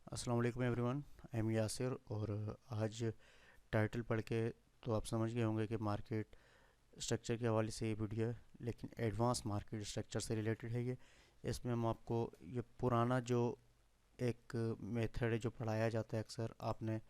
अस्सलाम वालेकुम everyone. I am Yasir और आज टाइटल पढ़ के तो आप समझ गए होंगे कि मार्केट स्ट्रक्चर के हवाले से ये वीडियो है, लेकिन एडवांस मार्केट स्ट्रक्चर से रिलेटेड है ये। इसमें हम आपको ये पुराना जो एक मेथड है जो पढ़ाया जाता है, अक्सर आपने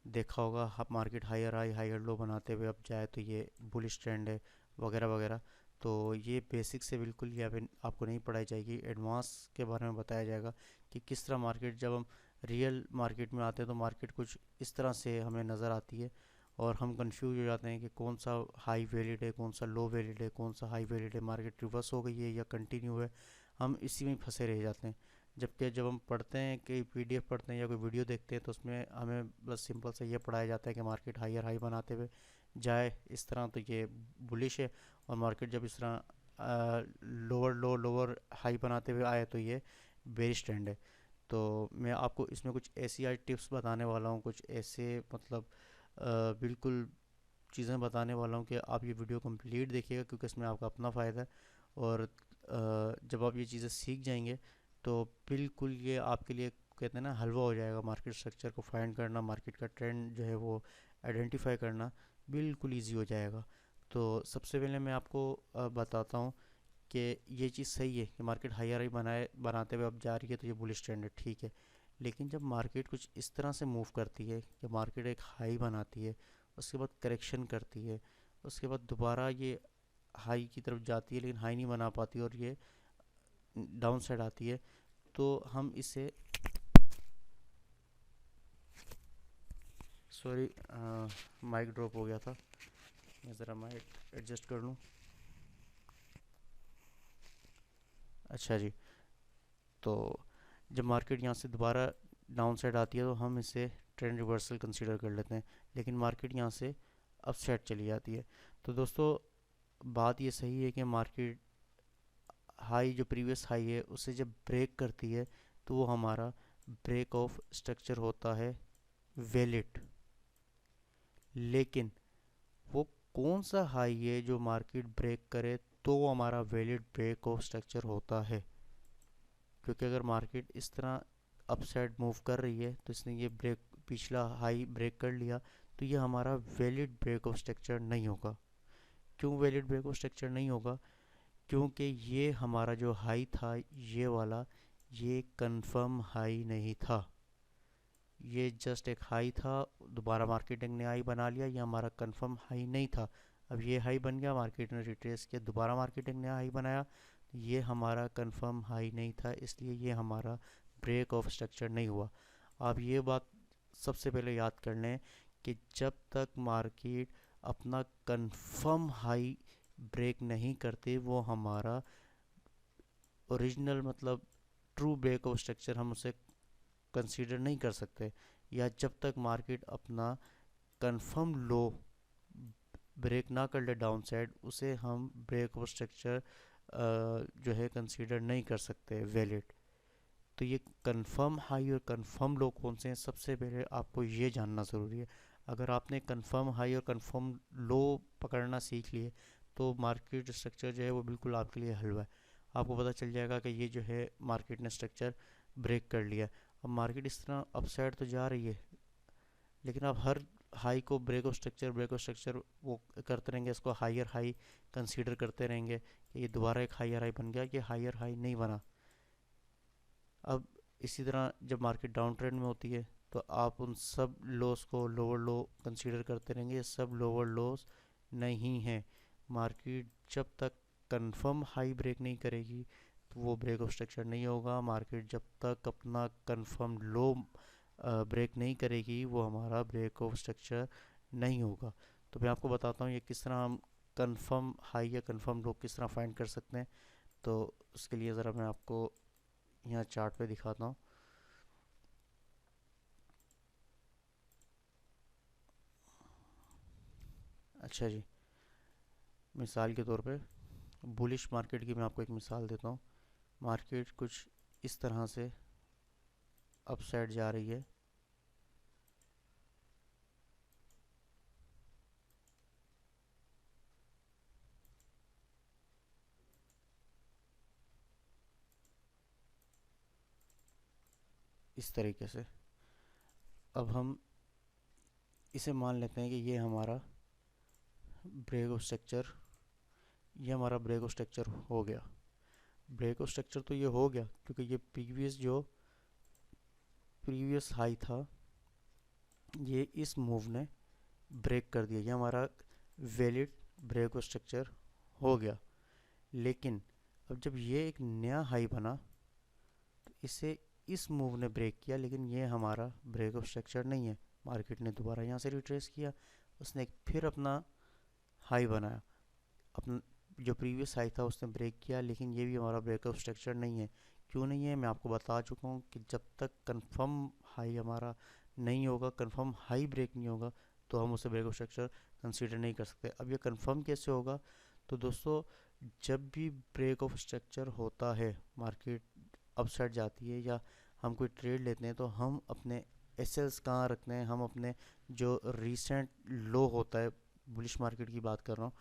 देखा होगा, market higher high higher low बनाते हुए अब जाए तो ये बुलिश ट्रेंड है वगैरह वगैरह। तो ये बेसिक से बिल्कुल यहाँ पे आपको नहीं पढ़ाई जाएगी, एडवांस के बारे में बताया जाएगा कि किस तरह मार्केट, जब हम रियल मार्केट में आते हैं तो मार्केट कुछ इस तरह से हमें नज़र आती है और हम कंफ्यूज हो जाते हैं कि कौन सा हाई वैलिड है, कौन सा लो वैलिड है, कौन सा हाई वैलिड है, मार्केट रिवर्स हो गई है या कंटिन्यू है। हम इसी में फंसे रह जाते हैं। जबकि जब हम पढ़ते हैं कि पीडीएफ पढ़ते हैं या कोई वीडियो देखते हैं तो उसमें हमें बस सिंपल से ये पढ़ाया जाता है कि मार्केट हायर हाई बनाते हुए जाए इस तरह तो ये बुलिश है, और मार्केट जब इस तरह लोअर लो लोअर हाई बनाते हुए आए तो ये बेरिश ट्रेंड है। तो मैं आपको इसमें कुछ ऐसी आज टिप्स बताने वाला हूँ, कुछ ऐसे मतलब बिल्कुल चीज़ें बताने वाला हूँ कि आप ये वीडियो कंप्लीट देखिएगा, क्योंकि इसमें आपका अपना फ़ायदा है। और जब आप ये चीज़ें सीख जाएंगे तो बिल्कुल ये आपके लिए, कहते हैं ना, हलवा हो जाएगा। मार्केट स्ट्रक्चर को फाइंड करना, मार्केट का ट्रेंड जो है वो आइडेंटिफाई करना बिल्कुल ईजी हो जाएगा। तो सबसे पहले मैं आपको बताता हूँ कि ये चीज़ सही है कि मार्केट हाई हाई बनाते हुए अब जा रही है तो ये बुलिश ट्रेंड है, ठीक है। लेकिन जब मार्केट कुछ इस तरह से मूव करती है कि मार्केट एक हाई बनाती है, उसके बाद करेक्शन करती है, उसके बाद दोबारा ये हाई की तरफ जाती है लेकिन हाई नहीं बना पाती और ये डाउन साइड आती है, तो हम इसे, सॉरी, माइक ड्रॉप हो गया था, मैं ज़रा माइक एडजस्ट कर लूँ। अच्छा जी। तो जब मार्केट यहाँ से दोबारा डाउन साइड आती है तो हम इसे ट्रेंड रिवर्सल कंसीडर कर लेते हैं, लेकिन मार्केट यहाँ से अप साइड चली जाती है। तो दोस्तों, बात ये सही है कि मार्केट हाई, जो प्रीवियस हाई है, उसे जब ब्रेक करती है तो वो हमारा ब्रेक ऑफ स्ट्रक्चर होता है, वैलिड। लेकिन वो कौन सा हाई है जो मार्केट ब्रेक करे तो वो हमारा वैलिड ब्रेक ऑफ स्ट्रक्चर होता है? क्योंकि अगर मार्केट इस तरह अपसाइड मूव कर रही है तो इसने ये ब्रेक, पिछला हाई ब्रेक कर लिया, तो ये हमारा वैलिड ब्रेक ऑफ स्ट्रक्चर नहीं होगा। क्यों वैलिड ब्रेक ऑफ स्ट्रक्चर नहीं होगा? क्योंकि ये हमारा जो हाई था, ये वाला, ये कंफर्म हाई नहीं था। ये जस्ट एक हाई था, दोबारा मार्केट ने हाई बना लिया, ये हमारा कंफर्म हाई नहीं था। अब ये हाई बन गया, मार्केट ने रिट्रेस किया, दोबारा मार्केट ने हाई बनाया, ये हमारा कंफर्म हाई नहीं था, इसलिए ये हमारा ब्रेक ऑफ स्ट्रक्चर नहीं हुआ। आप ये बात सबसे पहले याद कर लें कि जब तक मार्केट अपना कंफर्म हाई ब्रेक नहीं करते वो हमारा ओरिजिनल, मतलब ट्रू ब्रेक ऑफ स्ट्रक्चर हम उसे कंसीडर नहीं कर सकते। या जब तक मार्केट अपना कंफर्म लो ब्रेक ना कर ले डाउन साइड, उसे हम ब्रेक ऑफ स्ट्रक्चर जो है कंसीडर नहीं कर सकते वैलिड। तो ये कंफर्म हाई और कंफर्म लो कौन से हैं, सबसे पहले आपको ये जानना ज़रूरी है। अगर आपने कंफर्म हाई और कंफर्म लो पकड़ना सीख लिए तो मार्केट स्ट्रक्चर जो है वो बिल्कुल आपके लिए हलवा है। आपको पता चल जाएगा कि ये जो है मार्केट ने स्ट्रक्चर ब्रेक कर लिया। अब मार्केट इस तरह अपसाइड तो जा रही है, लेकिन आप हर हाई को ब्रेक ऑफ स्ट्रक्चर वो करते रहेंगे, इसको हायर हाई कंसीडर करते रहेंगे कि ये दोबारा एक हायर हाई बन गया, ये हायर हाई नहीं बना। अब इसी तरह जब मार्केट डाउन ट्रेंड में होती है तो आप उन सब लॉस को लोअर लो कंसीडर करते रहेंगे, ये सब लोअर लॉस नहीं है। मार्केट जब तक कंफर्म हाई ब्रेक नहीं करेगी तो वो ब्रेक ऑफ स्ट्रक्चर नहीं होगा। मार्केट जब तक अपना कंफर्म लो ब्रेक नहीं करेगी वो हमारा ब्रेक ऑफ स्ट्रक्चर नहीं होगा। तो मैं आपको बताता हूँ ये किस तरह हम कंफर्म हाई या कंफर्म लो किस तरह फाइंड कर सकते हैं। तो उसके लिए ज़रा मैं आपको यहाँ चार्ट पे दिखाता हूँ। अच्छा जी, मिसाल के तौर पे बुलिश मार्केट की मैं आपको एक मिसाल देता हूँ। मार्केट कुछ इस तरह से अपसाइड जा रही है, इस तरीके से। अब हम इसे मान लेते हैं कि ये हमारा ब्रेक ऑफ स्ट्रक्चर, ये हमारा ब्रेक ऑफ स्ट्रक्चर हो गया। ब्रेक ऑफ स्ट्रक्चर तो ये हो गया क्योंकि ये प्रीवियस हाई था, ये इस मूव ने ब्रेक कर दिया, ये हमारा वैलिड ब्रेक ऑफ स्ट्रक्चर हो गया। लेकिन अब जब ये एक नया हाई बना तो इसे इस मूव ने ब्रेक किया, लेकिन ये हमारा ब्रेक ऑफ स्ट्रक्चर नहीं है। मार्केट ने दोबारा यहाँ से रिट्रेस किया, उसने फिर अपना हाई बनाया, अपना जो प्रीवियस हाई था उसने ब्रेक किया, लेकिन ये भी हमारा ब्रेक ऑफ स्ट्रक्चर नहीं है। क्यों नहीं है, मैं आपको बता चुका हूँ कि जब तक कंफर्म हाई हमारा नहीं होगा, कंफर्म हाई ब्रेक नहीं होगा, तो हम उसे ब्रेक ऑफ स्ट्रक्चर कंसीडर नहीं कर सकते। अब ये कंफर्म कैसे होगा, तो दोस्तों जब भी ब्रेक ऑफ स्ट्रक्चर होता है, मार्केट अपसाइड जाती है या हम कोई ट्रेड लेते हैं, तो हम अपने एसएल्स कहाँ रखते हैं, हम अपने जो रीसेंट लो होता है, बुलिश मार्केट की बात कर रहा हूँ,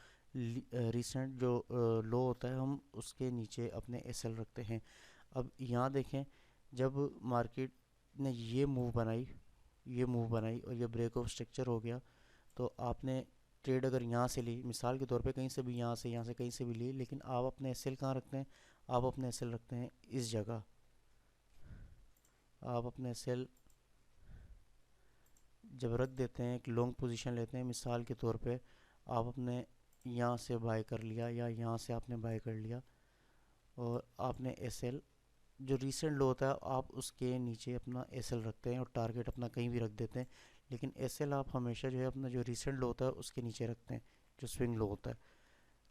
रीसेंट जो लो होता है हम उसके नीचे अपने एसएल रखते हैं। अब यहाँ देखें, जब मार्केट ने ये मूव बनाई और ये ब्रेक ऑफ स्ट्रक्चर हो गया, तो आपने ट्रेड अगर यहाँ से ली, मिसाल के तौर पे कहीं से भी, यहाँ से कहीं से भी ली, लेकिन आप अपने एसएल कहाँ रखते हैं, आप अपने एसएल रखते हैं इस जगह। आप अपने एसएल जब रख देते हैं, एक लॉन्ग पोजीशन लेते हैं, मिसाल के तौर पे आप अपने यहाँ से बाय कर लिया या यहाँ से आपने बाय कर लिया, और आपने एसएल जो रीसेंट लो होता है आप उसके नीचे अपना एसएल रखते हैं और टारगेट अपना कहीं भी रख देते हैं। लेकिन एसएल आप हमेशा जो है अपना जो रीसेंट लो होता है उसके नीचे रखते हैं, जो स्विंग लो होता है,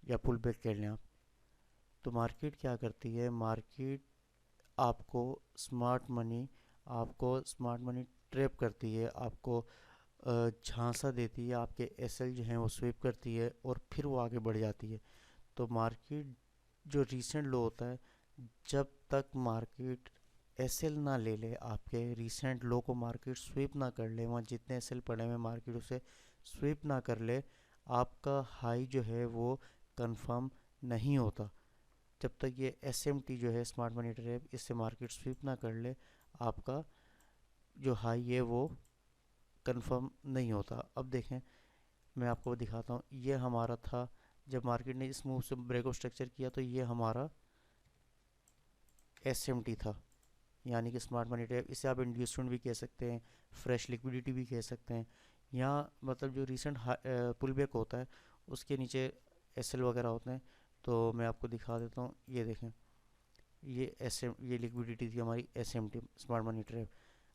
या पुल बैक कह लें आप। तो मार्केट क्या करती है, मार्केट आपको आपको स्मार्ट मनी ट्रैप करती है, आपको झांसा देती है, आपके एसएल जो हैं वो स्वीप करती है और फिर वो आगे बढ़ जाती है। तो मार्केट जो रीसेंट लो होता है, जब तक मार्केट एसएल ना ले ले, आपके रीसेंट लो को मार्केट स्वीप ना कर ले, वहाँ जितने एसएल पड़े हुए मार्केट उसे स्वीप ना कर ले, आपका हाई जो है वो कंफर्म नहीं होता। जब तक ये एसएमटी जो है, स्मार्ट मनी ट्रैप, इससे मार्केट स्वीप ना कर ले, आपका जो हाई है वो कंफर्म नहीं होता। अब देखें, मैं आपको दिखाता हूँ, ये हमारा था जब मार्केट ने इस मूव से ब्रेक ऑफ स्ट्रक्चर किया, तो ये हमारा एसएमटी था, यानी कि स्मार्ट मनी टैप। इसे आप इंड्यूसमेंट भी कह सकते हैं, फ्रेश लिक्विडिटी भी कह सकते हैं। यहाँ मतलब जो रिसेंट पुल बैक होता है उसके नीचे एसएल वगैरह होते हैं। तो मैं आपको दिखा देता हूँ, ये देखें, ये लिक्विडिटी थी हमारी एसएमटी, स्मार्ट मनी ट्रैप।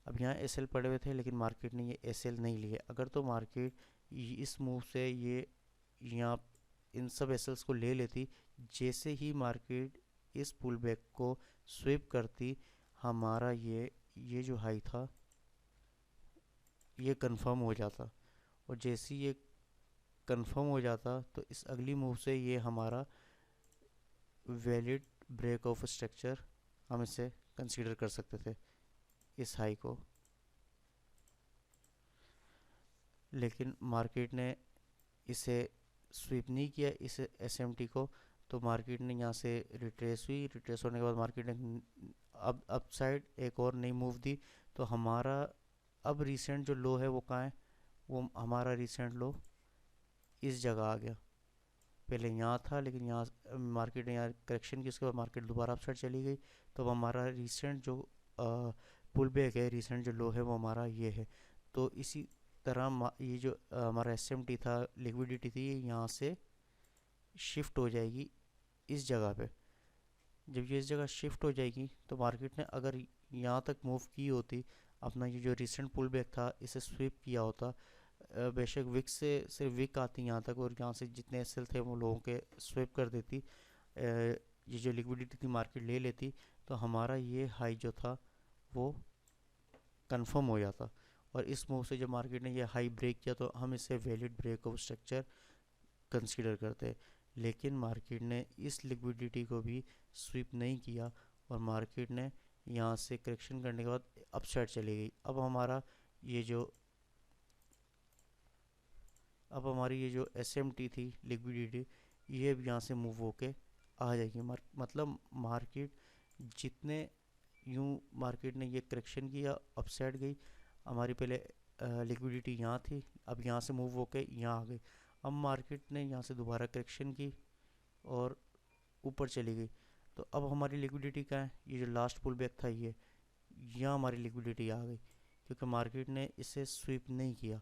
अब यहाँ एसएल पड़े हुए थे, लेकिन मार्केट ने ये एसएल नहीं लिए। अगर तो मार्केट इस मूव से ये यहाँ इन सब एसएल्स को ले लेती, जैसे ही मार्केट इस पुल बैक को स्विप करती, हमारा ये जो हाई था ये कंफर्म हो जाता, और जैसे ही ये कंफर्म हो जाता तो इस अगली मूव से ये हमारा वैलिड ब्रेक ऑफ स्ट्रक्चर हम इसे कंसीडर कर सकते थे, इस हाई को। लेकिन मार्केट ने इसे स्वीप नहीं किया, इस एसएमटी को। तो मार्केट ने यहाँ से रिट्रेस होने के बाद मार्केट ने अब अपसाइड एक और नई मूव दी। तो हमारा अब रिसेंट जो लो है वो कहाँ है, वो हमारा रिसेंट लो इस जगह आ गया। पहले यहाँ था, लेकिन यहाँ मार्केट ने यहाँ करेक्शन की, उसके बाद मार्केट दोबारा अपसाइड चली गई। तो अब हमारा रिसेंट जो पुल बैक है, रिसेंट जो लो है वो हमारा ये है। तो इसी तरह ये जो हमारा एसएमटी था, लिक्विडिटी थी, ये यहाँ से शिफ्ट हो जाएगी इस जगह पे। जब ये इस जगह शिफ्ट हो जाएगी तो मार्केट ने अगर यहाँ तक मूव की होती, अपना ये जो रिसेंट पुल बैक था इसे स्वीप किया होता, बेशक विक से सिर्फ विक आती यहाँ तक और यहाँ से जितने एसएल थे वो लोगों के स्वीप कर देती, ये जो लिक्विडिटी थी मार्केट ले लेती, तो हमारा ये हाई जो था वो कंफर्म हो जाता। और इस मूव से जब मार्केट ने ये हाई ब्रेक किया तो हम इसे valid break of structure consider करते हैं। लेकिन मार्केट ने इस लिक्विडिटी को भी स्वीप नहीं किया और मार्केट ने यहाँ से करेक्शन करने के बाद अपसाइड चली गई। ये जो अब हमारी ये जो एसएमटी थी लिक्विडिटी, ये भी यहाँ से मूव होके आ जाएगी। मतलब मार्केट जितने यूँ मार्केट ने ये करेक्शन किया, अपसाइड गई, हमारी पहले लिक्विडिटी यहाँ थी, अब यहाँ से मूव होके यहाँ आ गई। अब मार्केट ने यहाँ से दोबारा करेक्शन की और ऊपर चली गई, तो अब हमारी लिक्विडिटी क्या है, ये जो लास्ट पुल बैक था ये, यहाँ हमारी लिक्विडिटी आ गई क्योंकि मार्केट ने इसे स्वीप नहीं किया।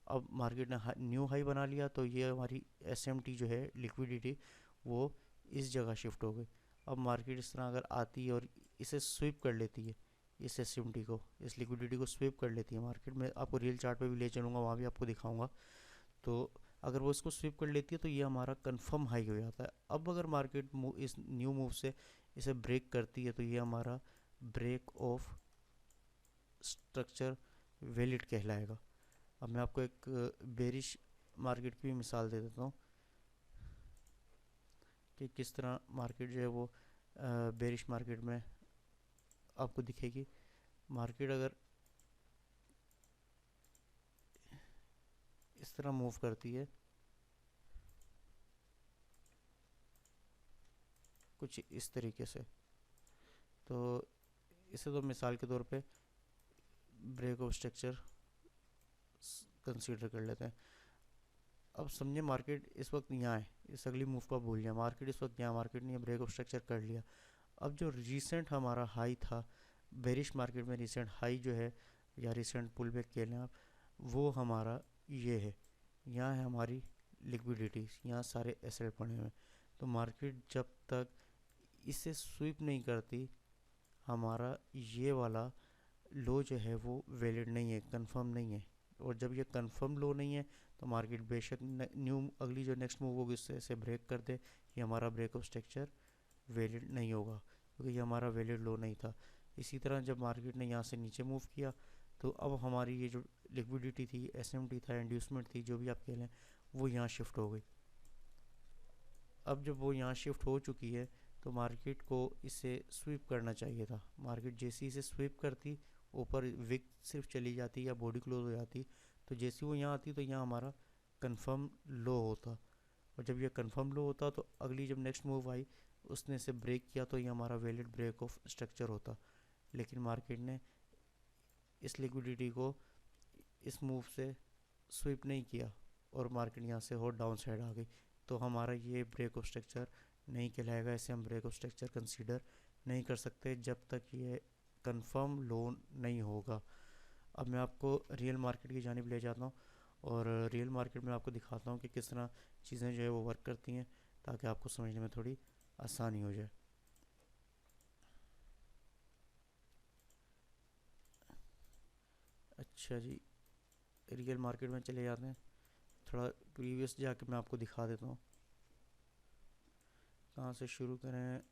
अब मार्केट ने न्यू हाई बना लिया, तो ये हमारी एसएमटी जो है लिक्विडिटी वो इस जगह शिफ्ट हो गई। अब मार्केट इस तरह अगर आती है और इसे स्वीप कर लेती है, इस एसएमटी को, इस लिक्विडिटी को स्वीप कर लेती है मार्केट में, आपको रियल चार्ट पे भी ले चलूँगा, वहाँ भी आपको दिखाऊंगा। तो अगर वो इसको स्वीप कर लेती है तो ये हमारा कंफर्म हाई हो जाता है। अब अगर मार्केट इस न्यू मूव से इसे ब्रेक करती है तो ये हमारा ब्रेक ऑफ स्ट्रक्चर वैलिड कहलाएगा। अब मैं आपको एक बेरिश मार्केट की भी मिसाल दे देता हूँ कि किस तरह मार्केट जो है वो बेरिश मार्केट में आपको दिखेगी। मार्केट अगर इस तरह मूव करती है कुछ इस तरीके से, तो इसे तो मिसाल के तौर पे ब्रेक ऑफ स्ट्रक्चर कंसीडर कर लेते हैं। अब समझे मार्केट इस वक्त यहाँ है, इस अगली मूव का भूल जाए, मार्केट इस वक्त यहाँ, मार्केट ने ब्रेक ऑफ स्ट्रक्चर कर लिया। अब जो रिसेंट हमारा हाई था बेरिश मार्केट में, रिसेंट हाई जो है या रिसेंट पुल बैक कह लें आप, वो हमारा ये है, यहाँ है हमारी लिक्विडिटी, यहाँ सारे एसेट पड़े हुए हैं। तो मार्केट जब तक इसे स्वीप नहीं करती, हमारा ये वाला लो जो है वो वैलिड नहीं है, कंफर्म नहीं है। और जब ये कंफर्म लो नहीं है तो मार्केट बेशक न्यू अगली जो नेक्स्ट मूव होगी उससे इसे ब्रेक कर दे, ये हमारा ब्रेक ऑफ स्ट्रक्चर वैलिड नहीं होगा क्योंकि ये हमारा वैलिड लो नहीं था। इसी तरह जब मार्केट ने यहाँ से नीचे मूव किया तो अब हमारी ये जो लिक्विडिटी थी, एसएमटी था, इंड्यूसमेंट थी, जो भी आप कह लें, वो यहाँ शिफ्ट हो गई। अब जब वो यहाँ शिफ्ट हो चुकी है तो मार्केट को इसे स्वीप करना चाहिए था। मार्केट जैसे इसे स्वीप करती, ऊपर विक सिर्फ चली जाती या बॉडी क्लोज हो जाती, तो जैसे वो यहाँ आती तो यहाँ हमारा कंफर्म लो होता, और जब ये कंफर्म लो होता तो अगली जब नेक्स्ट मूव आई उसने इसे ब्रेक किया तो ये हमारा वैलिड ब्रेक ऑफ स्ट्रक्चर होता। लेकिन मार्केट ने इस लिक्विडिटी को इस मूव से स्वीप नहीं किया और मार्केट यहाँ से और डाउन साइड आ गई, तो हमारा ये ब्रेक ऑफ स्ट्रक्चर नहीं कहलाएगा। इसे हम ब्रेक ऑफ स्ट्रक्चर कंसीडर नहीं कर सकते जब तक ये कंफर्म लोन नहीं होगा। अब मैं आपको रियल मार्केट की जानिब ले जाता हूँ और रियल मार्केट में आपको दिखाता हूँ कि किस तरह चीज़ें जो है वो वर्क करती हैं, ताकि आपको समझने में थोड़ी आसानी हो जाए। अच्छा जी, रियल मार्केट में चले जाते हैं, थोड़ा प्रीवियस जाके मैं आपको दिखा देता हूँ। कहाँ से शुरू करें,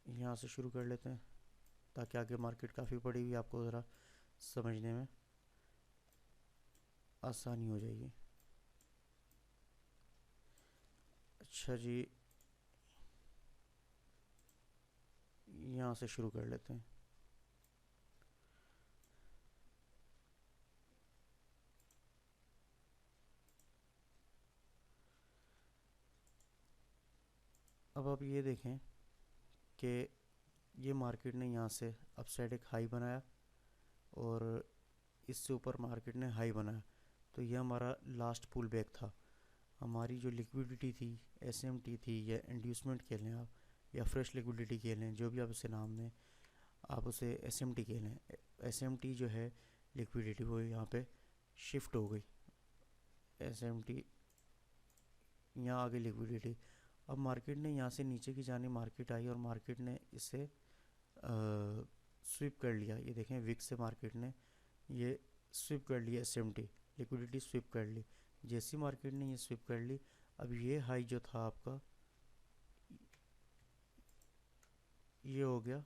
यहाँ से शुरू कर लेते हैं ताकि आगे मार्केट काफ़ी बड़ी हुई आपको ज़रा समझने में आसानी हो जाएगी। अच्छा जी, यहाँ से शुरू कर लेते हैं। अब आप ये देखें कि ये मार्केट ने यहाँ से अपसाइड एक हाई बनाया और इससे ऊपर मार्केट ने हाई बनाया, तो ये हमारा लास्ट पुल बैक था। हमारी जो लिक्विडिटी थी, एसएमटी थी, या इंड्यूसमेंट कह लें आप, या फ्रेश लिक्विडिटी कह लें, जो भी आप उसे नाम दें, आप उसे एसएमटी कह लें। एसएमटी जो है लिक्विडिटी वो यहाँ पे शिफ्ट हो गई, एसएमटी यहाँ आ गई लिक्विडिटी। अब मार्केट ने यहाँ से नीचे की जाने मार्केट आई और मार्केट ने इसे स्विप कर लिया। ये देखें विक से मार्केट ने ये स्विप कर लिया, एसएमटी लिक्विडिटी स्विप कर ली। जैसी मार्केट ने ये स्विप कर ली, अब ये हाई जो था आपका ये हो गया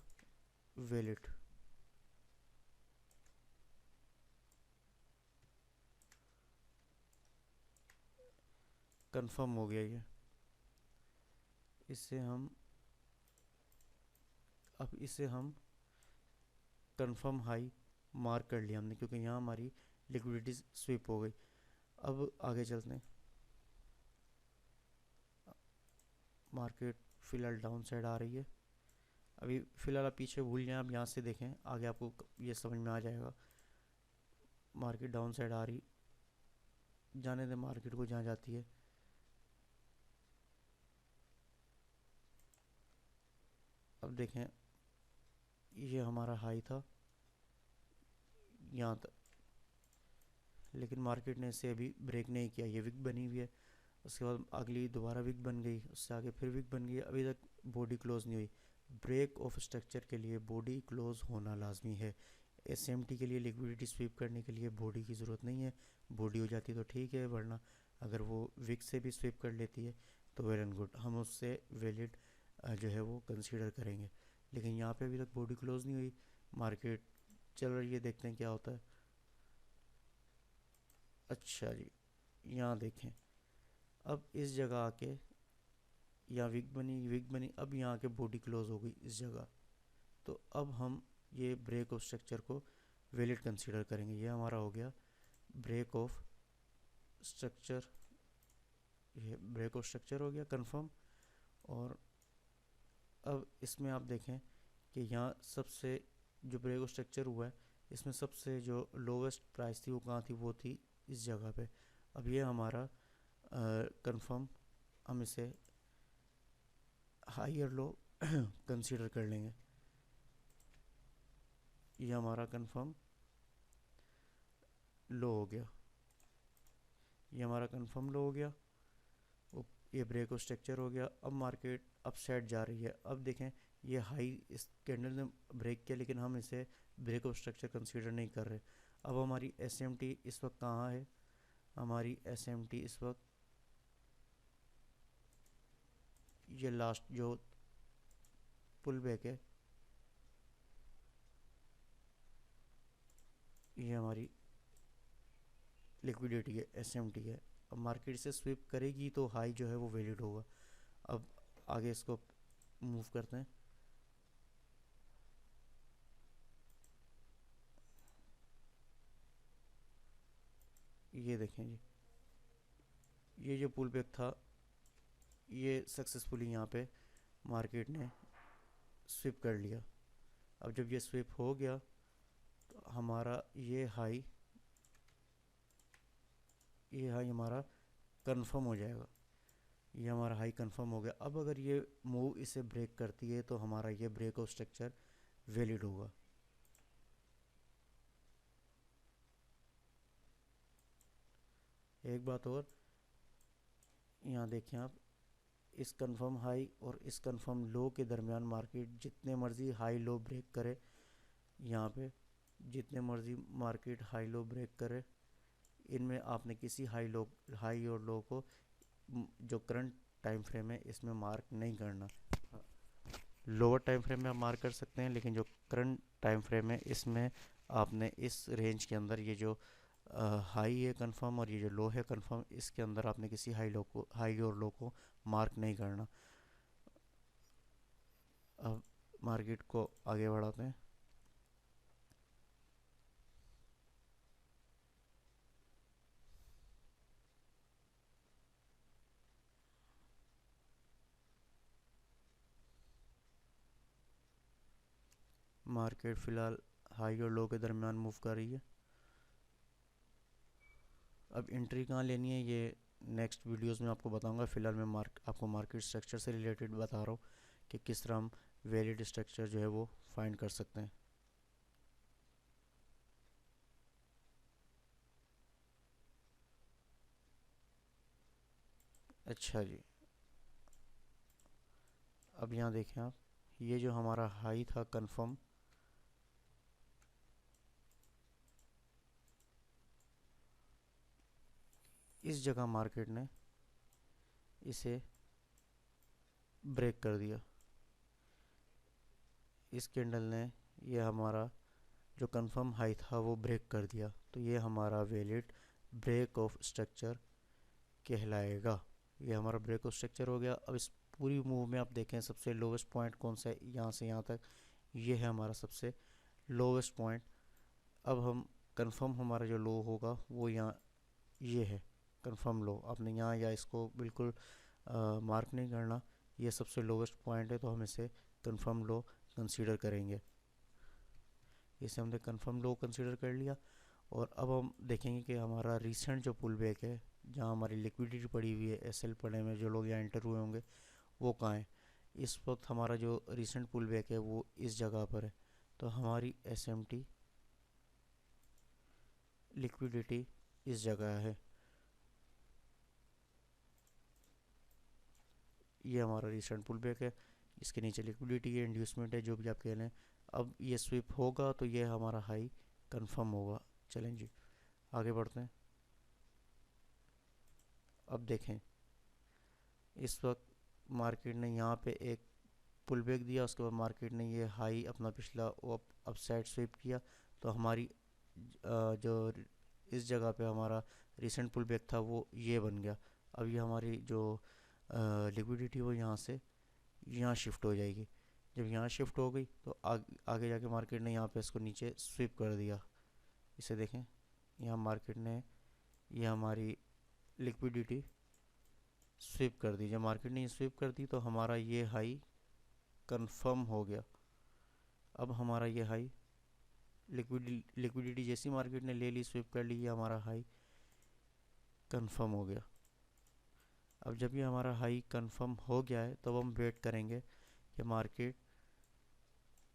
वैलिड, कंफर्म हो गया ये। इससे हम अब इसे हम कंफर्म हाई मार्क कर लिया हमने क्योंकि यहाँ हमारी लिक्विडिटी स्विप हो गई। अब आगे चलते हैं। मार्केट फ़िलहाल डाउन साइड आ रही है। अभी फ़िलहाल आप पीछे भूल जाएं, आप यहाँ से देखें, आगे आपको ये समझ में आ जाएगा। मार्केट डाउन साइड आ रही, जाने दें मार्केट को जहाँ जाती है। अब देखें, ये हमारा हाई था यहाँ तक, लेकिन मार्केट ने इसे अभी ब्रेक नहीं किया, ये विक बनी हुई है। उसके बाद अगली दोबारा विक बन गई, उससे आगे फिर विक बन गई, अभी तक बॉडी क्लोज नहीं हुई। ब्रेक ऑफ स्ट्रक्चर के लिए बॉडी क्लोज होना लाजमी है। एसएमटी के लिए लिक्विडिटी स्वीप करने के लिए बॉडी की ज़रूरत नहीं है। बॉडी हो जाती तो ठीक है, वरना अगर वो विक से भी स्वीप कर लेती है तो वेल एंड गुड, हम उससे वैलिड जो है वो कंसीडर करेंगे। लेकिन यहाँ पे अभी तक बॉडी क्लोज नहीं हुई, मार्केट चल रही है, देखते हैं क्या होता है। अच्छा जी, यहाँ देखें, अब इस जगह आके यहाँ विक बनी, अब यहाँ के बॉडी क्लोज हो गई इस जगह। तो अब हम ये ब्रेक ऑफ स्ट्रक्चर को वैलिड कंसीडर करेंगे। ये हमारा हो गया ब्रेक ऑफ स्ट्रक्चर, ये ब्रेक ऑफ स्ट्रक्चर हो गया कंफर्म। और अब इसमें आप देखें कि यहाँ सबसे जो ब्रेक ऑफ स्ट्रक्चर हुआ है, इसमें सबसे जो लोवेस्ट प्राइस थी वो कहाँ थी, वो थी इस जगह पे। अब ये हमारा कंफर्म, हम इसे हाई और लो कंसीडर कर लेंगे। ये हमारा कंफर्म लो हो गया, ये हमारा कंफर्म लो हो गया, ये ब्रेक ऑफ स्ट्रक्चर हो गया। अब मार्केट अपसाइड जा रही है। अब देखें, ये हाई इस कैंडल ने ब्रेक किया, लेकिन हम इसे ब्रेक ऑफ स्ट्रक्चर कंसीडर नहीं कर रहे। अब हमारी एसएमटी इस वक्त कहाँ है, हमारी एसएमटी इस वक्त ये लास्ट जो पुल बैक है, ये हमारी लिक्विडिटी है, एसएमटी है। अब मार्केट से स्विप करेगी तो हाई जो है वो वैलिड होगा। अब आगे इसको मूव करते हैं। ये देखें जी, ये जो पुल बैक था, ये सक्सेसफुली यहाँ पे मार्केट ने स्विप कर लिया। अब जब ये स्विप हो गया तो हमारा ये हाई हमारा कंफर्म हो जाएगा। ये हमारा हाई कंफर्म हो गया। अब अगर ये मूव इसे ब्रेक करती है तो हमारा ये ब्रेक ऑफ स्ट्रक्चर वैलिड होगा। एक बात और, यहाँ देखें आप, इस कंफर्म हाई और इस कंफर्म लो के दरमियान मार्केट जितने मर्जी हाई लो ब्रेक करे, यहाँ पे जितने मर्जी मार्केट हाई लो ब्रेक करे, इनमें आपने किसी हाई और लो को जो करंट टाइम फ्रेम है इसमें मार्क नहीं करना। लोअर टाइम फ्रेम में आप मार्क कर सकते हैं, लेकिन जो करंट टाइम फ्रेम है इसमें आपने इस रेंज के अंदर ये जो हाई है कंफर्म और ये जो लो है कंफर्म, इसके अंदर आपने किसी हाई और लो को मार्क नहीं करना। अब मार्केट को आगे बढ़ाते हैं। मार्केट फ़िलहाल हाई और लो के दरमियान मूव कर रही है। अब एंट्री कहाँ लेनी है ये नेक्स्ट वीडियोस में आपको बताऊंगा। फ़िलहाल मैं आपको मार्केट स्ट्रक्चर से रिलेटेड बता रहा हूँ कि किस तरह हम वैलिड स्ट्रक्चर जो है वो फाइंड कर सकते हैं। अच्छा जी, अब यहाँ देखें आप, ये जो हमारा हाई था कंफर्म, इस जगह मार्केट ने इसे ब्रेक कर दिया। इस कैंडल ने ये हमारा जो कंफर्म हाई था वो ब्रेक कर दिया, तो ये हमारा वैलिड ब्रेक ऑफ स्ट्रक्चर कहलाएगा। ये हमारा ब्रेक ऑफ स्ट्रक्चर हो गया। अब इस पूरी मूव में आप देखें सबसे लोवेस्ट पॉइंट कौन सा है, यहाँ से यहाँ तक ये है हमारा सबसे लोवेस्ट पॉइंट। अब हम कंफर्म हमारा जो लो होगा वो यहाँ ये है कंफर्म लो। आपने यहाँ या इसको बिल्कुल मार्क नहीं करना, ये सबसे लोवेस्ट पॉइंट है, तो हम इसे कंफर्म लो कंसीडर करेंगे। इसे हमने कंफर्म लो कंसीडर कर लिया। और अब हम देखेंगे कि हमारा रिसेंट जो पुल बैक है, जहाँ हमारी लिक्विडिटी पड़ी हुई है, एसएल पड़े हुए जो लोग यहाँ एंटर हुए होंगे, वो कहाँ है। इस वक्त हमारा जो रिसेंट पुल बैक है वो इस जगह पर है। तो हमारी एसएमटी लिक्विडिटी इस जगह है। ये हमारा रिसेंट पुल बैक है, इसके नीचे लिक्विडिटी है, इंड्यूसमेंट है, जो भी आप कह लें। अब ये स्विप होगा तो ये हमारा हाई कंफर्म होगा। चलें जी, आगे बढ़ते हैं। अब देखें, इस वक्त मार्केट ने यहाँ पे एक पुल बैक दिया, उसके बाद मार्केट ने ये हाई अपना पिछला वो अप साइड स्विप किया। तो हमारी जो इस जगह पे हमारा रिसेंट पुल बैक था वो ये बन गया। अब ये हमारी जो लिक्विडिटी वो यहाँ से यहाँ शिफ्ट हो जाएगी। जब यहाँ शिफ्ट हो गई तो आगे जाके मार्केट ने यहाँ पे इसको नीचे स्विप कर दिया। इसे देखें, यहाँ मार्केट ने ये हमारी लिक्विडिटी स्विप कर दी। जब मार्केट ने स्विप कर दी तो हमारा ये हाई कंफर्म हो गया। अब हमारा ये हाई लिक्विडिटी जैसी मार्केट ने ले ली, स्विप कर ली, ये हमारा हाई कंफर्म हो गया। अब जब ये हमारा हाई कंफर्म हो गया है तब हम वेट करेंगे कि मार्केट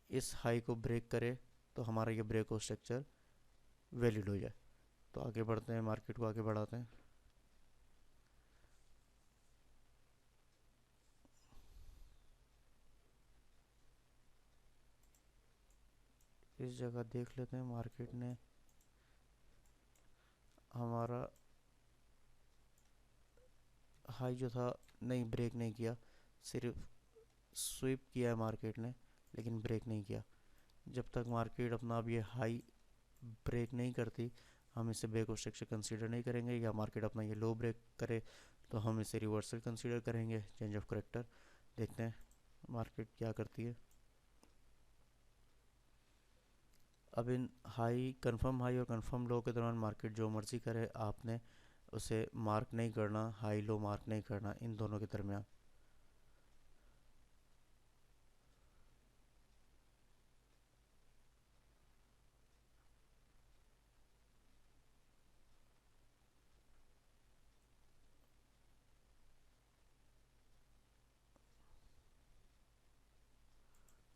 इस हाई को ब्रेक करे, तो हमारा ये ब्रेक स्ट्रक्चर वैलिड हो जाए। तो आगे बढ़ते हैं, मार्केट को आगे बढ़ाते हैं। इस जगह देख लेते हैं, मार्केट ने हमारा हाई जो था नहीं ब्रेक नहीं किया, सिर्फ स्वीप किया है मार्केट ने, लेकिन ब्रेक नहीं किया। जब तक मार्केट अपना अब ये हाई ब्रेक नहीं करती, हम इसे ब्रेक स्ट्रक्चर कंसीडर नहीं करेंगे। या मार्केट अपना ये लो ब्रेक करे तो हम इसे रिवर्सल कंसीडर करेंगे, चेंज ऑफ करेक्टर। देखते हैं मार्केट क्या करती है। अब इन हाई कंफर्म हाई और कंफर्म लो के दौरान मार्केट जो मर्जी करे, आपने उसे मार्क नहीं करना, हाई लो मार्क नहीं करना इन दोनों के दरमियान।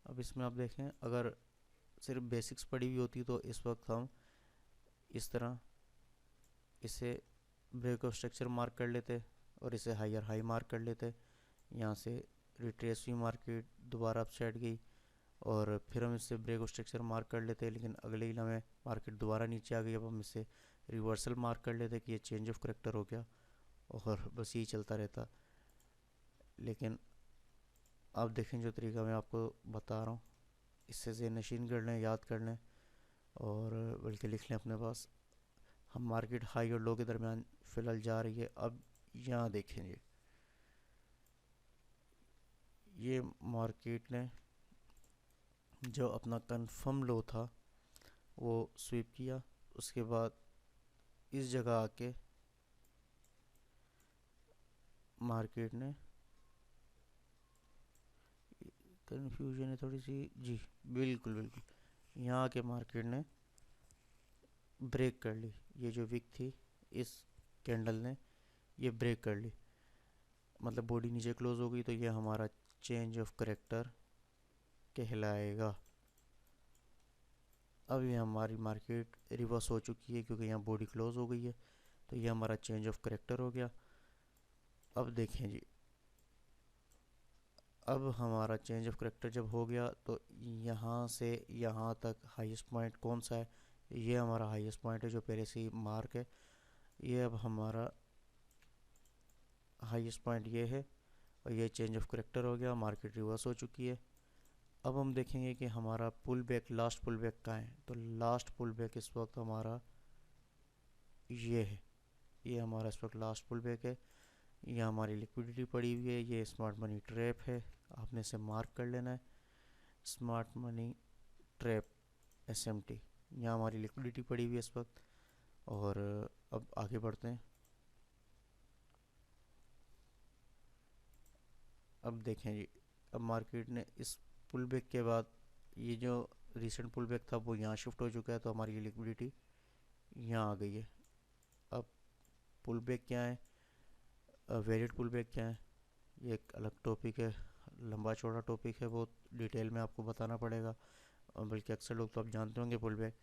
अब इसमें आप देखें, अगर सिर्फ बेसिक्स पड़ी हुई होती तो इस वक्त हम इस तरह इसे ब्रेक ऑफ स्ट्रक्चर मार्क कर लेते और इसे हायर हाई मार्क कर लेते। यहाँ से रिट्रेस हुई मार्केट, दोबारा अप साइड गई और फिर हम इससे ब्रेक ऑफ स्ट्रक्चर मार्क कर लेते, लेकिन अगले ही लम्हे मार्केट दोबारा नीचे आ गई। अब हम इसे रिवर्सल मार्क कर लेते कि ये चेंज ऑफ करेक्टर हो गया, और बस यही चलता रहता। लेकिन अब देखें, जो तरीका मैं आपको बता रहा हूँ, इससे ज़हन नशीन कर लें, याद कर लें और बल्कि लिख लें अपने पास। हम मार्केट हाई और लो के दरमियान फ़िलहाल जा रही है। अब यहाँ देखेंगे, ये मार्केट ने जो अपना कंफर्म लो था वो स्वीप किया, उसके बाद इस जगह आके मार्केट ने, कन्फ्यूजन है थोड़ी सी जी, बिल्कुल बिल्कुल, यहाँ के मार्केट ने ब्रेक कर ली। ये जो विक थी इस कैंडल ने ये ब्रेक कर ली, मतलब बॉडी नीचे क्लोज हो गई, तो ये हमारा चेंज ऑफ करेक्टर कहलाएगा। अब ये हमारी मार्केट रिवर्स हो चुकी है क्योंकि यहाँ बॉडी क्लोज हो गई है, तो ये हमारा चेंज ऑफ करेक्टर हो गया। अब देखें जी, अब हमारा चेंज ऑफ करेक्टर जब हो गया तो यहाँ से यहाँ तक हाईएस्ट पॉइंट कौन सा है, ये हमारा हाईएस्ट पॉइंट है जो पहले से ही मार्क है। ये अब हमारा हाईएस्ट पॉइंट ये है और ये चेंज ऑफ करेक्टर हो गया, मार्केट रिवर्स हो चुकी है। अब हम देखेंगे कि हमारा pull back, last pull back कहाँ है। तो लास्ट पुल बैक इस वक्त हमारा ये है, ये हमारा इस वक्त लास्ट पुल बैक है। ये हमारी लिक्विडिटी पड़ी हुई है, ये स्मार्ट मनी ट्रैप है, आपने इसे मार्क कर लेना है। स्मार्ट मनी ट्रैप SMT, यहाँ हमारी लिक्विडिटी पड़ी हुई है इस वक्त। और अब आगे बढ़ते हैं। अब देखें जी, अब मार्केट ने इस पुल बैक के बाद ये जो रिसेंट पुल बैक था वो यहाँ शिफ्ट हो चुका है, तो हमारी ये लिक्विडिटी यहाँ आ गई है। अब पुल बैक क्या है, वेरिड पुल बैक क्या है, ये एक अलग टॉपिक है, लंबा चौड़ा टॉपिक है, बहुत डिटेल में आपको बताना पड़ेगा। बल्कि अक्सर लोग तो आप जानते होंगे पुल बैक,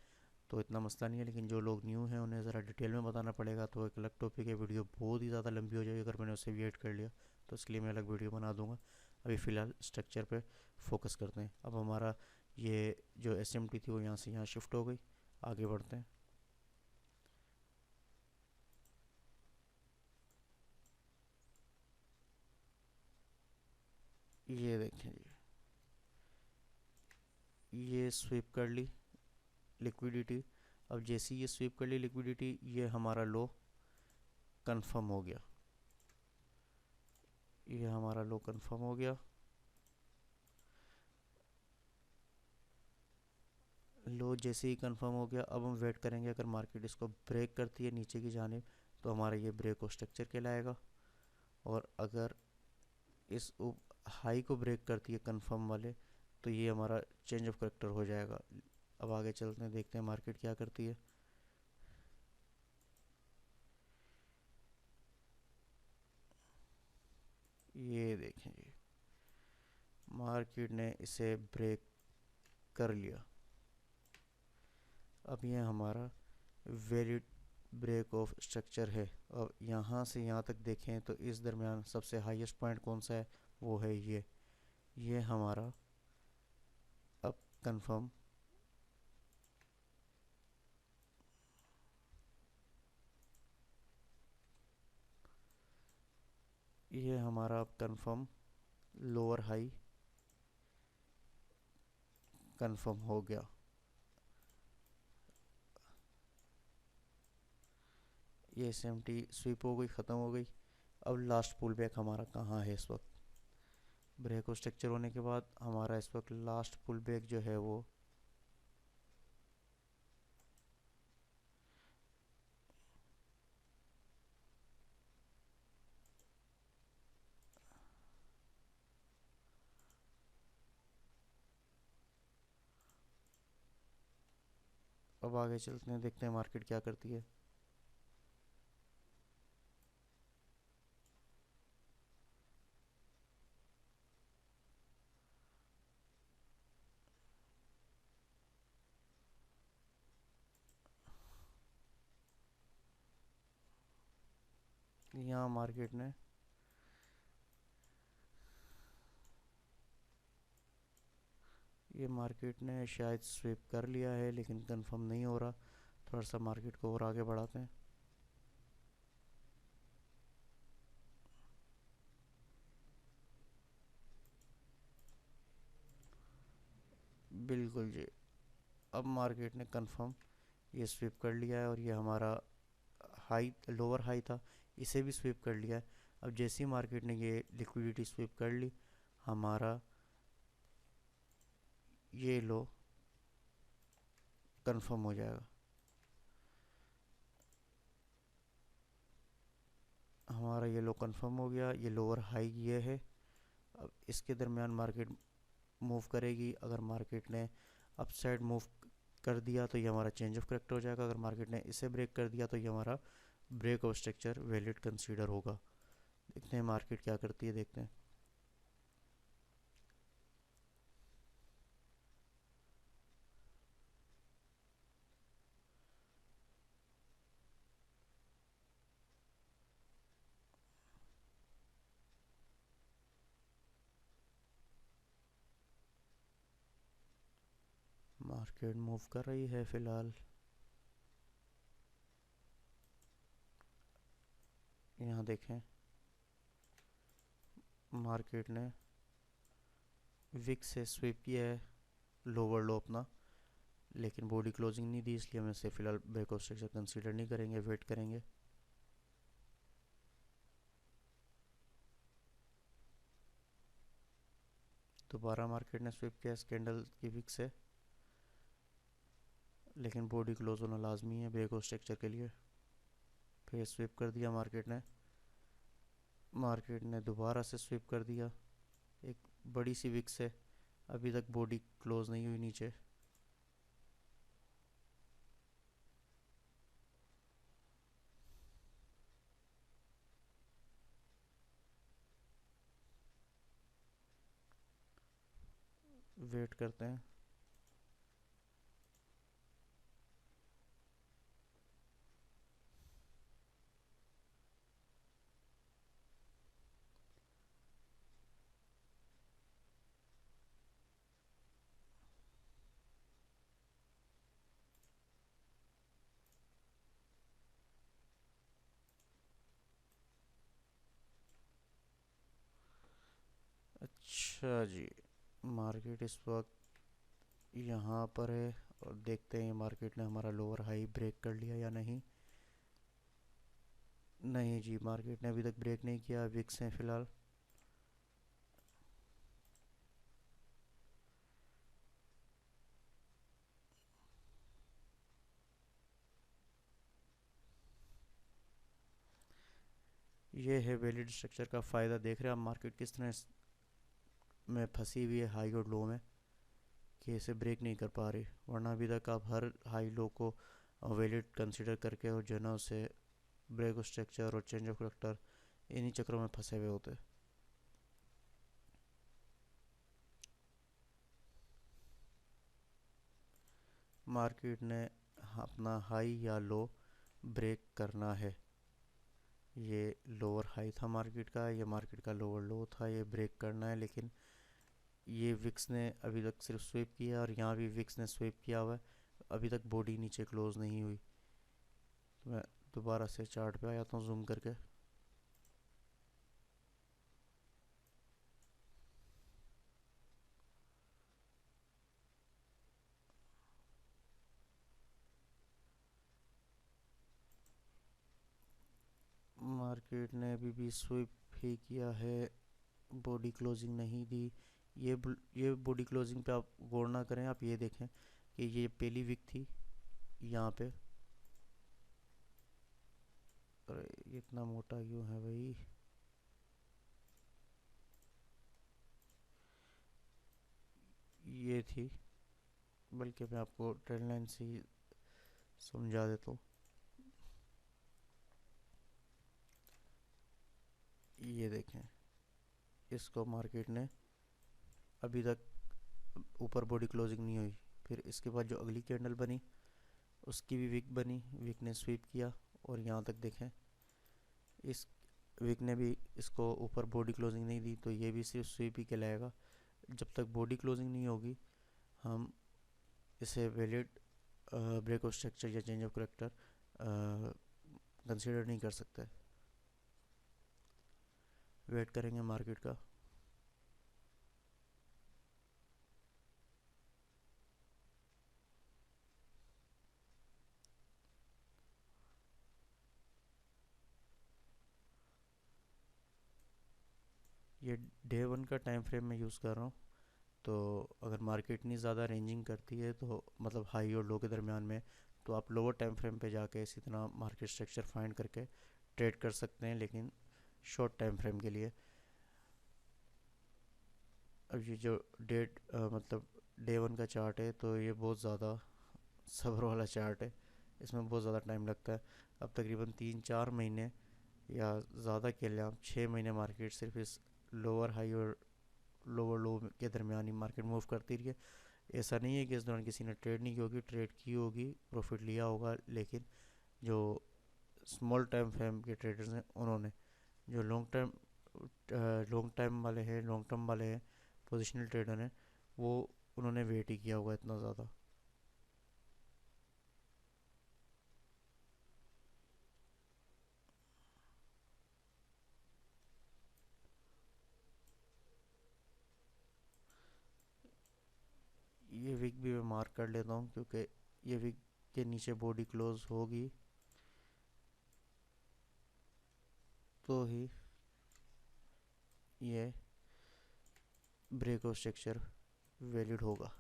तो इतना मसला नहीं है, लेकिन जो लोग न्यू हैं उन्हें ज़रा डिटेल में बताना पड़ेगा, तो एक अलग टॉपिक है। वीडियो बहुत ही ज़्यादा लंबी हो जाएगी अगर मैंने उससे वेट कर लिया, तो इसके लिए मैं अलग वीडियो बना दूंगा। अभी फ़िलहाल स्ट्रक्चर पे फोकस करते हैं। अब हमारा ये जो एसएमटी थी वो यहाँ से यहाँ शिफ्ट हो गई। आगे बढ़ते हैं। ये देखें जी, ये स्वीप कर ली लिक्विडिटी। अब जैसे ये स्वीप कर ली लिक्विडिटी, ये हमारा लो कंफर्म हो गया, ये हमारा लो कंफर्म हो गया। लो जैसे ही कंफर्म हो गया, अब हम वेट करेंगे, अगर मार्केट इसको ब्रेक करती है नीचे की जानिब तो हमारा ये ब्रेक और स्ट्रक्चर कहलाएगा। और अगर इस हाई को ब्रेक करती है कंफर्म वाले, तो ये हमारा चेंज ऑफ करेक्टर हो जाएगा। अब आगे चलते हैं, देखते हैं मार्केट क्या करती है। ये देखें जी, मार्केट ने इसे ब्रेक कर लिया। अब ये हमारा वैलिड ब्रेक ऑफ स्ट्रक्चर है। अब यहाँ से यहाँ तक देखें तो इस दरमियान सबसे हाईएस्ट पॉइंट कौन सा है, वो है ये हमारा अब कंफर्म, ये हमारा अब कंफर्म लोअर हाई कंफर्म हो गया। ये एसएमटी स्वीप हो गई, ख़त्म हो गई। अब लास्ट पुल बैक हमारा कहाँ है इस वक्त, ब्रेक और स्ट्रक्चर होने के बाद हमारा इस वक्त लास्ट पुल बैक जो है वो अब आगे चलते हैं, देखते हैं मार्केट क्या करती है। यहाँ मार्केट ने शायद स्विप कर लिया है, लेकिन कंफर्म नहीं हो रहा। थोड़ा सा मार्केट को और आगे बढ़ाते हैं। बिल्कुल जी, अब मार्केट ने कंफर्म ये स्विप कर लिया है, और ये हमारा हाई लोअर हाई था, इसे भी स्विप कर लिया है। अब जैसे ही मार्केट ने ये लिक्विडिटी स्विप कर ली, हमारा ये लो कंफर्म हो जाएगा। हमारा ये लो कंफर्म हो गया, ये लोअर हाई ये है। अब इसके दरमियान मार्केट मूव करेगी। अगर मार्केट ने अप साइड मूव कर दिया तो ये हमारा चेंज ऑफ करेक्टर हो जाएगा। अगर मार्केट ने इसे ब्रेक कर दिया तो ये हमारा break of structure valid consider होगा। देखते हैं मार्केट क्या करती है, देखते हैं। मार्केट मूव कर रही है फ़िलहाल। यहाँ देखें, मार्केट ने विक से स्वीप किया है लोअर लो अपना, लेकिन बॉडी क्लोजिंग नहीं दी, इसलिए हम इसे फ़िलहाल ब्रेक ऑफ स्ट्रक्चर कंसीडर नहीं करेंगे, वेट करेंगे। दोबारा मार्केट ने स्विप किया कैंडल की विक से, लेकिन बॉडी क्लोज होना लाजमी है ब्रेक ऑफ स्ट्रक्चर के लिए। फिर स्विप कर दिया मार्केट ने दोबारा से स्विप कर दिया। एक बड़ी सी विक्स है, अभी तक बॉडी क्लोज नहीं हुई नीचे। वेट करते हैं। अच्छा जी, मार्केट इस वक्त यहाँ पर है, और देखते हैं मार्केट ने हमारा लोअर हाई ब्रेक कर लिया या नहीं। नहीं जी, मार्केट ने अभी तक ब्रेक नहीं किया, विक्स हैं फिलहाल। ये है वैलिड स्ट्रक्चर का फ़ायदा। देख रहे हैं आप मार्केट किस तरह में फंसी हुई है हाई और लो में, कि इसे ब्रेक नहीं कर पा रही। वरना अभी तक आप हर हाई लो को वैलिड कंसिडर करके और जो है ना उसे ब्रेक स्ट्रक्चर और चेंज ऑफ करेक्टर इन्हीं चक्रों में फंसे हुए होते। मार्केट ने अपना हाई या लो ब्रेक करना है। ये लोअर हाई था मार्केट का, ये मार्केट का लोअर लो था, ये ब्रेक करना है। लेकिन ये विक्स ने अभी तक सिर्फ स्वीप किया, और यहाँ भी विक्स ने स्वीप किया हुआ है, अभी तक बॉडी नीचे क्लोज नहीं हुई। तो मैं दोबारा से चार्ट पे आ जाता हूँ जूम करके। मार्केट ने अभी भी स्वीप ही किया है, बॉडी क्लोजिंग नहीं दी। ये बॉडी क्लोजिंग पे आप गौर ना करें, आप ये देखें कि ये पहली विक थी यहाँ पे। अरे ये इतना मोटा क्यों है भाई। ये थी, बल्कि मैं आपको ट्रेंड लाइन से ही समझा देता हूँ। ये देखें, इसको मार्केट ने अभी तक ऊपर बॉडी क्लोजिंग नहीं हुई। फिर इसके बाद जो अगली कैंडल बनी उसकी भी विक बनी, विक ने स्वीप किया, और यहाँ तक देखें इस विक ने भी इसको ऊपर बॉडी क्लोजिंग नहीं दी, तो ये भी सिर्फ स्वीप ही कहलाएगा। जब तक बॉडी क्लोजिंग नहीं होगी हम इसे वैलिड ब्रेक ऑफ स्ट्रक्चर या चेंज ऑफ करेक्टर कंसिडर नहीं कर सकते। वेट करेंगे मार्केट का। ये डे वन का टाइम फ्रेम मैं यूज़ कर रहा हूँ। तो अगर मार्केट इतनी ज़्यादा रेंजिंग करती है, तो मतलब हाई और लो के दरमियान में, तो आप लोअर टाइम फ्रेम पे जाके इसी तरह मार्केट स्ट्रक्चर फाइंड करके ट्रेड कर सकते हैं, लेकिन शॉर्ट टाइम फ्रेम के लिए। अब ये जो डेट मतलब डे वन का चार्ट है, तो ये बहुत ज़्यादा सब्र वाला चार्ट है, इसमें बहुत ज़्यादा टाइम लगता है। अब तकरीबन 3-4 महीने या ज़्यादा कह लें आप 6 महीने मार्केट सिर्फ इस लोअर हाई और लोअर लो के दरमियान ही मार्केट मूव करती रही है। ऐसा नहीं है कि इस दौरान किसी ने ट्रेड नहीं की होगी, ट्रेड की होगी, प्रॉफिट लिया होगा, लेकिन जो स्मॉल टाइम फ्रेम के ट्रेडर्स हैं उन्होंने, जो लॉन्ग टाइम वाले हैं, लॉन्ग टर्म वाले हैं, पोजिशनल ट्रेडर हैं, वो उन्होंने वेट ही किया होगा इतना ज़्यादा। ये वीक भी मैं मार्क कर लेता हूँ, क्योंकि ये वीक के नीचे बॉडी क्लोज होगी तो ही ये ब्रेक ऑफ स्ट्रक्चर वैलिड होगा।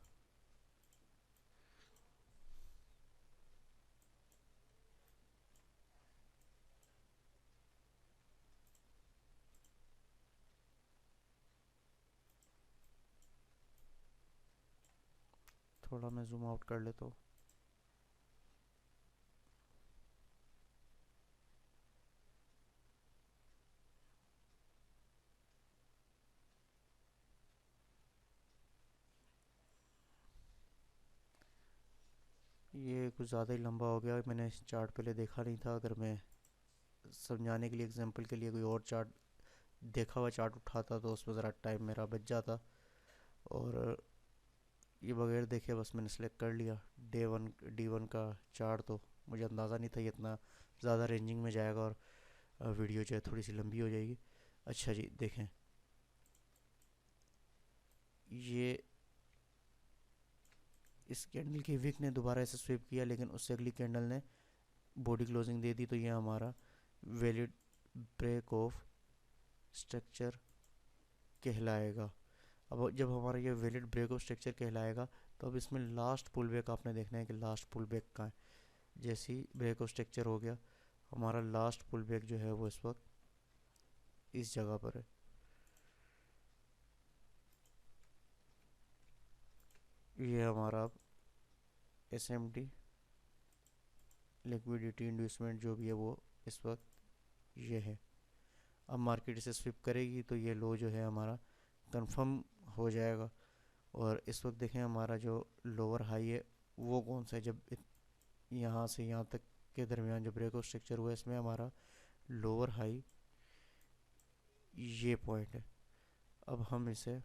थोड़ा मैं जूम आउट कर लेता हूँ। ये कुछ ज़्यादा ही लंबा हो गया, मैंने इस चार्ट पहले देखा नहीं था। अगर मैं समझाने के लिए, एग्जांपल के लिए कोई और चार्ट, देखा हुआ चार्ट उठाता तो उसमें ज़रा टाइम मेरा बच जाता। और ये बगैर देखे बस मैंने सेलेक्ट कर लिया D1 का चार्ट। तो मुझे अंदाज़ा नहीं था ये इतना ज़्यादा रेंजिंग में जाएगा और वीडियो जो है थोड़ी सी लंबी हो जाएगी। अच्छा जी, देखें, ये इस कैंडल की विक ने दोबारा ऐसे स्विप किया, लेकिन उससे अगली कैंडल ने बॉडी क्लोजिंग दे दी, तो ये हमारा वैलिड ब्रेक ऑफ स्ट्रक्चर कहलाएगा। अब जब हमारा ये वैलिड ब्रेक ऑफ स्ट्रक्चर कहलाएगा, तो अब इसमें लास्ट पुल बैक आपने देखना है कि लास्ट पुल बैक कहाँ है। जैसे ही ब्रेक ऑफ स्ट्रक्चर हो गया, हमारा लास्ट पुल बैक जो है वो इस वक्त इस जगह पर है। ये हमारा अब S M T liquidity inducement जो भी है वो इस वक्त ये है। अब मार्केट इसे स्विप करेगी तो ये लो जो है हमारा कंफर्म हो जाएगा। और इस वक्त देखें हमारा जो लोअर हाई है वो कौन सा है। जब यहाँ से यहाँ तक के दरमियान जो ब्रेक ऑफ स्ट्रक्चर हुआ है, इसमें हमारा लोअर हाई ये पॉइंट है। अब हम इसे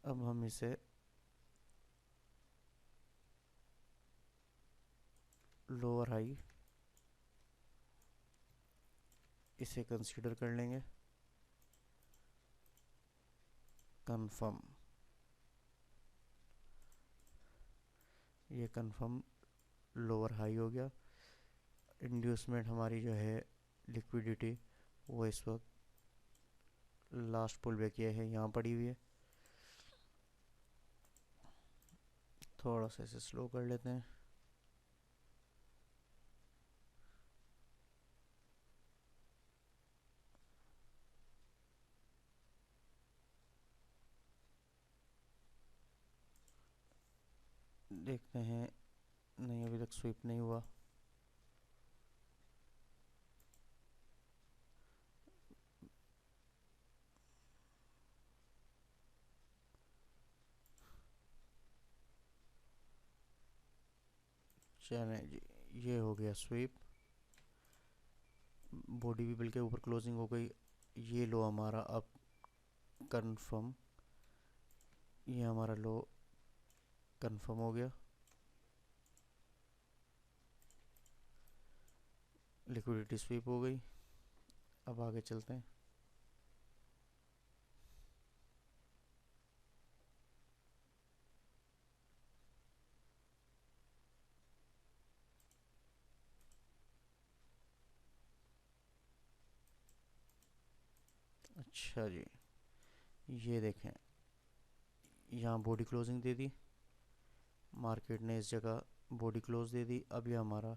अब हम इसे लोअर हाई इसे कंसीडर कर लेंगे कंफर्म। ये कंफर्म लोअर हाई हो गया। इंड्यूसमेंट हमारी जो है लिक्विडिटी वो इस वक्त लास्ट पुल बैक ये है, यहाँ पड़ी हुई है। थोड़ा सा इसे स्लो कर लेते हैं। देखते हैं, नहीं अभी तक स्वीप नहीं हुआ। चलें जी, ये हो गया स्वीप। बॉडी भी बिल के ऊपर क्लोजिंग हो गई। ये लो हमारा अब कंफर्म, ये हमारा लो कंफर्म हो गया। लिक्विडिटी स्वीप हो गई। अब आगे चलते हैं। अच्छा जी, ये देखें, यहाँ बॉडी क्लोजिंग दे दी, मार्केट ने इस जगह बॉडी क्लोज दे दी। अब ये हमारा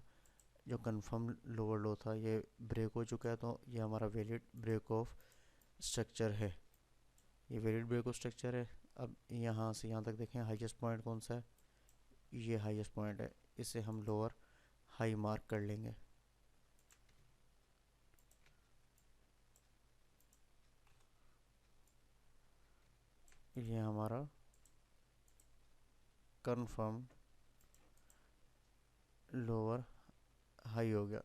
जो कंफर्म लोअर लो था ये ब्रेक हो चुका है, तो ये हमारा वैलिड ब्रेक ऑफ स्ट्रक्चर है। ये वैलिड ब्रेक ऑफ स्ट्रक्चर है। अब यहाँ से यहाँ तक देखें, हाईएस्ट पॉइंट कौन सा है, ये हाईएस्ट पॉइंट है। इसे हम लोअर हाई मार्क कर लेंगे। ये हमारा कंफर्म लोअर हाई हो गया।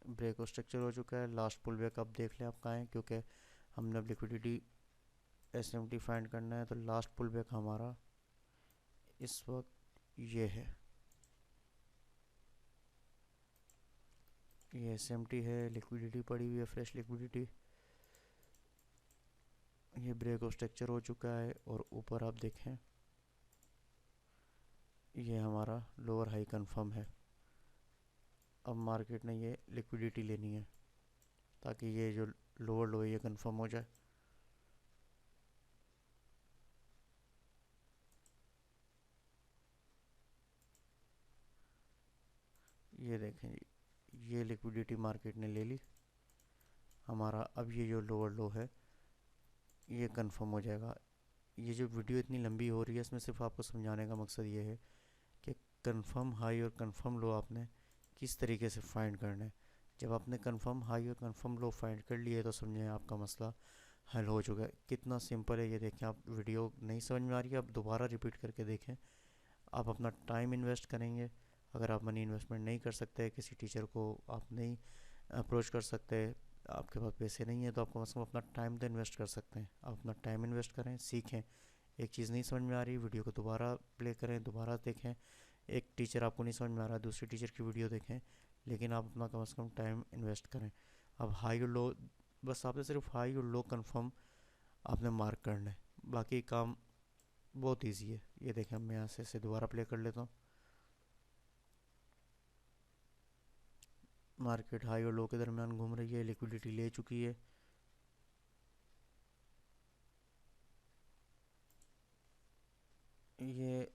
ब्रेक ऑफ स्ट्रक्चर हो चुका है। लास्ट पुल बैक अब देख लें आप कहाँ है, क्योंकि हमने अब liquidity S M T find करना है। तो लास्ट पुल बैक हमारा इस वक्त ये है, ये एस एम टी है। लिक्विडिटी पड़ी हुई है, फ्रेश लिक्विडिटी। ये ब्रेक ऑफ स्ट्रक्चर हो चुका है और ऊपर आप देखें ये हमारा लोअर हाई कंफर्म है। अब मार्केट ने ये लिक्विडिटी लेनी है ताकि ये जो लोअर लो ये कंफर्म हो जाए। ये देखें जी, ये लिक्विडिटी मार्केट ने ले ली हमारा। अब ये जो लोअर लो है ये कंफर्म हो जाएगा। ये जो वीडियो इतनी लंबी हो रही है इसमें सिर्फ आपको समझाने का मकसद ये है कि कंफर्म हाई और कंफर्म लो आपने किस तरीके से फाइंड करना है। जब आपने कंफर्म हाई और कंफर्म लो फाइंड कर लिए तो समझें आपका मसला हल हो चुका है। कितना सिंपल है ये देखें। आप वीडियो नहीं समझ में आ रही है आप दोबारा रिपीट करके देखें। आप अपना टाइम इन्वेस्ट करेंगे। अगर आप मनी इन्वेस्टमेंट नहीं कर सकते, किसी टीचर को आप नहीं अप्रोच कर सकते, आपके पास पैसे नहीं है, तो आप कम से कम अपना टाइम तो इन्वेस्ट कर सकते हैं। आप अपना टाइम इन्वेस्ट करें, सीखें। एक चीज़ नहीं समझ में आ रही वीडियो को दोबारा प्ले करें, दोबारा देखें। एक टीचर आपको नहीं समझ में आ रहा दूसरी टीचर की वीडियो देखें, लेकिन आप अपना कम से कम टाइम इन्वेस्ट करें। अब हाई और लो, बस आपने सिर्फ हाई और लो कंफर्म आपने मार्क करना है, बाकी काम बहुत इजी है। ये देखें मैं यहाँ से दोबारा प्ले कर लेता हूँ। मार्केट हाई और लो के दरमियान घूम रही है, लिक्विडिटी ले चुकी है। ये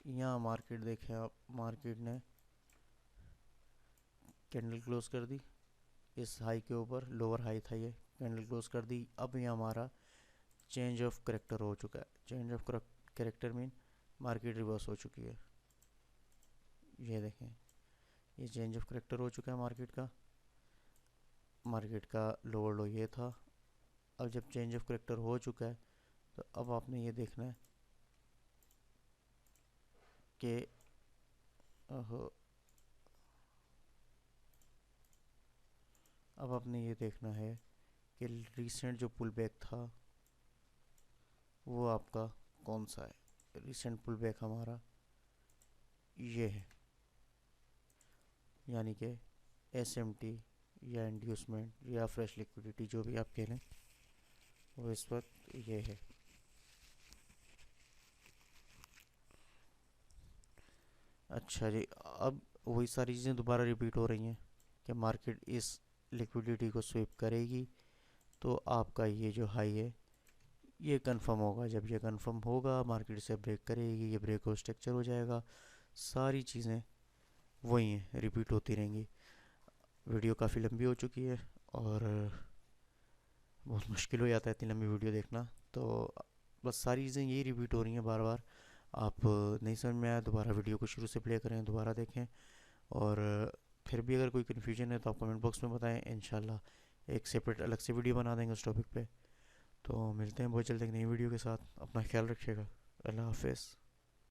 यहाँ मार्केट देखें आप, मार्केट ने कैंडल क्लोज कर दी इस हाई के ऊपर, लोअर हाई था ये, कैंडल क्लोज कर दी। अब ये हमारा चेंज ऑफ करेक्टर हो चुका है। Change of character mean market reverse हो चुकी है। ये देखें ये चेंज ऑफ करेक्टर हो चुका है मार्केट का। मार्केट का लोअर लो ये था। अब जब चेंज ऑफ करेक्टर हो चुका है तो अब आपने ये देखना है कि अब आपने ये देखना है कि रिसेंट जो पुल बैक था वो आपका कौन सा है। रिसेंट पुल बैक हमारा ये है, यानी कि एसएमटी या इंड्यूसमेंट या फ्रेश लिक्विडिटी जो भी आप कह लें, वो इस वक्त ये है। अच्छा जी, अब वही सारी चीज़ें दोबारा रिपीट हो रही हैं कि मार्केट इस लिक्विडिटी को स्वीप करेगी तो आपका ये जो हाई है ये कंफर्म होगा। जब ये कंफर्म होगा मार्केट से ब्रेक करेगी, ये ब्रेक और स्ट्रक्चर हो जाएगा। सारी चीज़ें वही हैं, रिपीट होती रहेंगी। वीडियो काफ़ी लंबी हो चुकी है और बहुत मुश्किल हो जाता है इतनी लंबी वीडियो देखना, तो बस सारी चीज़ें यही रिपीट हो रही हैं बार बार। आप नहीं समझ में आया दोबारा वीडियो को शुरू से प्ले करें, दोबारा देखें। और फिर भी अगर कोई कन्फ्यूजन है तो आप कमेंट बॉक्स में बताएं, इंशाल्लाह एक सेपरेट अलग से वीडियो बना देंगे उस टॉपिक पे। तो मिलते हैं बहुत जल्द एक नई वीडियो के साथ। अपना ख्याल रखिएगा। अल्लाह हाफिज़।